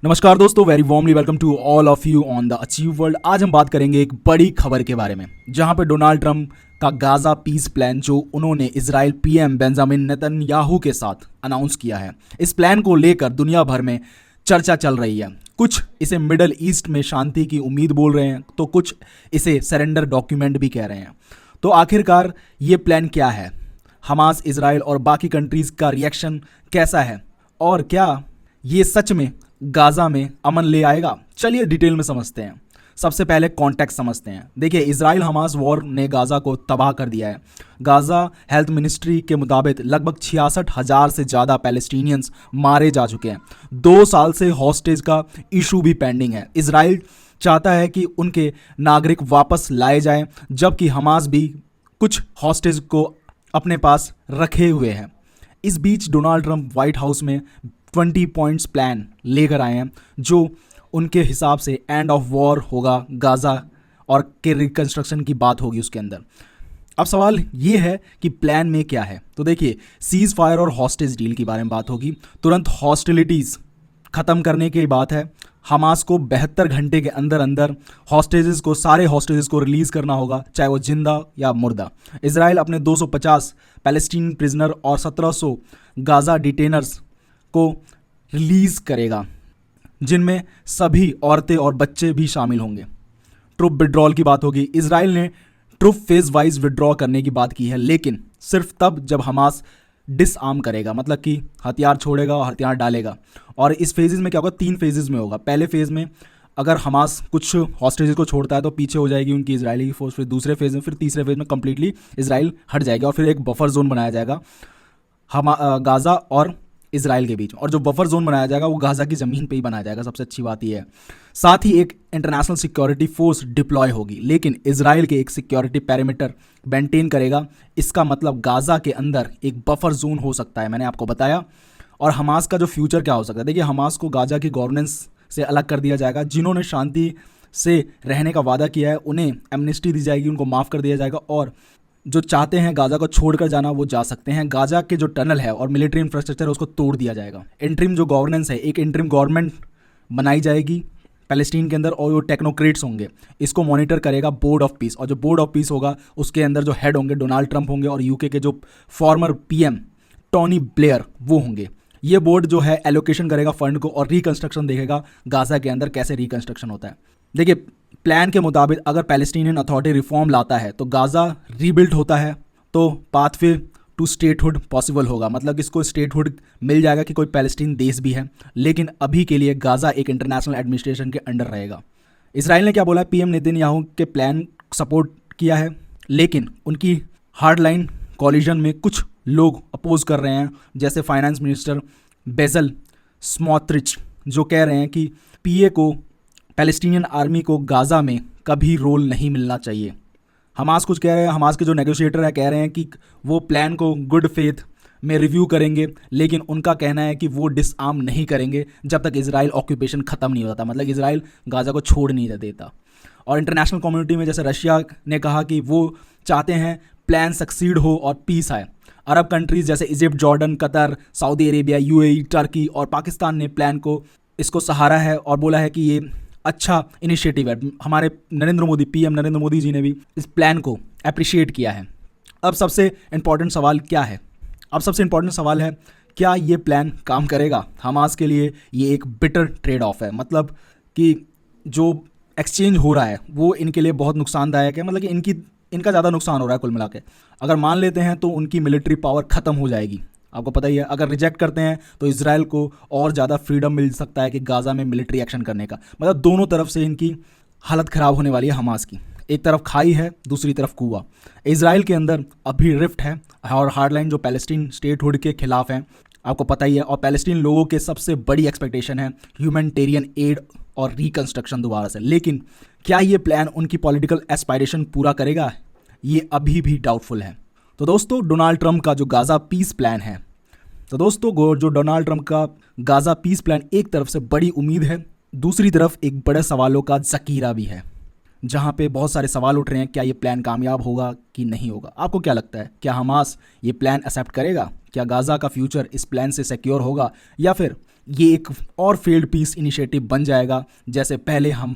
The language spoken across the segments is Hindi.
नमस्कार दोस्तों, very warmly welcome to all of you on the achieve world. आज हम बात करेंगे एक बड़ी खबर के बारे में, जहां पे डोनाल्ड ट्रंप का गाजा पीस प्लान जो उन्होंने इजराइल पीएम बेंजामिन नेतन्याहू के साथ अनाउंस किया है, इस प्लान को लेकर दुनिया भर में चर्चा चल रही है। कुछ इसे मिडल ईस्ट में शांति की उम्मीद बोल रहे हैं, तो कुछ इसे सरेंडर डॉक्यूमेंट भी कह रहे हैं। तो आखिरकार ये प्लान क्या है, हमास, इजराइल और बाकी कंट्रीज़ का रिएक्शन कैसा है, और क्या ये सच में गाजा में अमन ले आएगा? चलिए डिटेल में समझते हैं। सबसे पहले कॉन्टेक्स्ट समझते हैं। देखिए, इजराइल हमास वॉर ने गाजा को तबाह कर दिया है। गाजा हेल्थ मिनिस्ट्री के मुताबिक लगभग 66,000 से ज़्यादा पैलेस्टीनियंस मारे जा चुके हैं। 2 साल से हॉस्टेज का इशू भी पेंडिंग है। इजराइल चाहता है कि उनके नागरिक वापस लाए जाएं, जबकि हमास भी कुछ हॉस्टेज को अपने पास रखे हुए हैं। इस बीच डोनाल्ड ट्रंप व्हाइट हाउस में 20 पॉइंट्स प्लान लेकर आए हैं, जो उनके हिसाब से एंड ऑफ वॉर होगा गाजा और के रिकंस्ट्रक्शन की बात होगी उसके अंदर। अब सवाल ये है कि प्लान में क्या है। तो देखिए, सीज फायर और हॉस्टेज डील के बारे में बात होगी। तुरंत हॉस्टिलिटीज़ ख़त्म करने की बात है। हमास को 72 घंटे के अंदर अंदर सारे हॉस्टेजेस को रिलीज़ करना होगा, चाहे वो जिंदा या मुर्दा। इजराइल अपने 250 पैलेस्टीन प्रिजनर और 1700 गाजा डिटेनर्स को रिलीज़ करेगा, जिनमें सभी औरतें और बच्चे भी शामिल होंगे। ट्रुप विड्रॉल की बात होगी। इजराइल ने ट्रुप फेज वाइज विड्रॉ करने की बात की है, लेकिन सिर्फ तब जब हमास डिसआर्म करेगा, मतलब कि हथियार छोड़ेगा और हथियार डालेगा। और इस फेजेस में क्या होगा, 3 फेजेस में होगा। पहले फेज़ में अगर हमास कुछ हॉस्टेजेस को छोड़ता है तो पीछे हो जाएगी उनकी इजरायली की फोर्स। फिर दूसरे फेज़ में, फिर तीसरे फेज़ में कंप्लीटली इजराइल हट जाएगा और फिर एक बफर जोन बनाया जाएगा गाजा और इजराइल के बीच। और जो बफर जोन बनाया जाएगा वो गाजा की ज़मीन पे ही बनाया जाएगा। सबसे अच्छी बात यह है। साथ ही एक इंटरनेशनल सिक्योरिटी फोर्स डिप्लॉय होगी, लेकिन इजराइल के एक सिक्योरिटी पैरामीटर मेंटेन करेगा। इसका मतलब गाजा के अंदर एक बफर जोन हो सकता है, मैंने आपको बताया। और हमास का जो फ्यूचर क्या हो सकता है, देखिए, हमास को गाजा की गवर्नेंस से अलग कर दिया जाएगा। जिन्होंने शांति से रहने का वादा किया है उन्हें एमनेस्टी दी जाएगी, उनको माफ़ कर दिया जाएगा, और जो चाहते हैं गाजा को छोड़कर जाना वो जा सकते हैं। गाजा के जो टनल है और मिलिट्री इंफ्रास्ट्रक्चर है उसको तोड़ दिया जाएगा। इंटरिम जो गवर्नेंस है, एक इंटरिम गवर्नमेंट बनाई जाएगी पैलेस्टीन के अंदर, और वो टेक्नोक्रेट्स होंगे। इसको मॉनिटर करेगा बोर्ड ऑफ पीस, और जो बोर्ड ऑफ पीस होगा उसके अंदर जो हेड होंगे डोनाल्ड ट्रंप होंगे, और यूके के जो फॉर्मर पीएम टोनी ब्लेयर वो होंगे। ये बोर्ड जो है एलोकेशन करेगा फंड को और रिकंस्ट्रक्शन देखेगा गाजा के अंदर कैसे रिकंस्ट्रक्शन होता है। देखिए, प्लान के मुताबिक अगर पैलेस्टीनियन अथॉरिटी रिफॉर्म लाता है तो गाजा रीबिल्ट होता है, तो पाथ फिर टू स्टेटहुड पॉसिबल होगा। मतलब इसको स्टेटहुड मिल जाएगा कि कोई पैलेस्टीन देश भी है, लेकिन अभी के लिए गाजा एक इंटरनेशनल एडमिनिस्ट्रेशन के अंडर रहेगा। इसराइल ने क्या बोला, पीएम नेतन्याहू के प्लान सपोर्ट किया है, लेकिन उनकी हार्ड लाइन कॉलिजन में कुछ लोग अपोज कर रहे हैं, जैसे फाइनेंस मिनिस्टर बेजल स्मोट्रिच, जो कह रहे हैं कि पीए को, पैलेस्टीनियन आर्मी को गाजा में कभी रोल नहीं मिलना चाहिए। हमास कुछ कह रहे हैं, हमास के जो नेगोशिएटर हैं कह रहे हैं कि वो प्लान को गुड फेथ में रिव्यू करेंगे, लेकिन उनका कहना है कि वो डिसआर्म नहीं करेंगे जब तक इजराइल ऑक्यूपेशन ख़त्म नहीं होता, मतलब इजराइल गाजा को छोड़ नहीं देता। और इंटरनेशनल कम्युनिटी में जैसे रशिया ने कहा कि वो चाहते हैं प्लान सक्सीड हो और पीस आए। अरब कंट्रीज़ जैसे Egypt, Jordan, Qatar, Saudi Arabia, UAE, Turkey और पाकिस्तान ने प्लान को इसको सहारा है और बोला है कि ये अच्छा इनिशिएटिव है। हमारे पीएम नरेंद्र मोदी जी ने भी इस प्लान को अप्रिशिएट किया है। अब सबसे इम्पॉर्टेंट सवाल क्या है? क्या ये प्लान काम करेगा? हमास के लिए ये एक बिटर ट्रेड ऑफ है, मतलब कि जो एक्सचेंज हो रहा है वो इनके लिए बहुत नुकसानदायक है। मतलब कि इनका ज़्यादा नुकसान हो रहा है कुल मिला के। अगर मान लेते हैं तो उनकी मिलिट्री पावर ख़त्म हो जाएगी, आपको पता ही है। अगर रिजेक्ट करते हैं तो इजराइल को और ज़्यादा फ्रीडम मिल सकता है कि गाजा में मिलिट्री एक्शन करने का। मतलब दोनों तरफ से इनकी हालत ख़राब होने वाली है हमास की। एक तरफ खाई है, दूसरी तरफ कुआं। इजराइल के अंदर अभी रिफ्ट है और हार्डलाइन जो पैलेस्टीन स्टेटहुड के खिलाफ हैं, आपको पता ही है। और पैलेस्टीन लोगों के सबसे बड़ी एक्सपेक्टेशन है ह्यूमैनिटेरियन एड और रिकंस्ट्रक्शन दोबारा से। लेकिन क्या ये प्लान उनकी पॉलिटिकल एस्पायरेशन पूरा करेगा? ये अभी भी डाउटफुल है। तो दोस्तों, डोनाल्ड ट्रंप का जो गाजा पीस प्लान है, एक तरफ से बड़ी उम्मीद है, दूसरी तरफ एक बड़े सवालों का ज़कीरा भी है, जहां पे बहुत सारे सवाल उठ रहे हैं। क्या ये प्लान कामयाब होगा कि नहीं होगा? आपको क्या लगता है, क्या हमास ये प्लान एक्सेप्ट करेगा? क्या गाजा का फ्यूचर इस प्लान से सिक्योर होगा, या फिर ये एक और फेल्ड पीस इनिशिएटिव बन जाएगा, जैसे पहले हम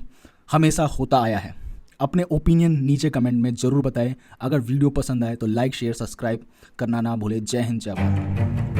हमेशा होता आया है। अपने ओपिनियन नीचे कमेंट में ज़रूर बताएं। अगर वीडियो पसंद आए तो लाइक शेयर सब्सक्राइब करना ना भूलें। जय हिंद, जय भारत।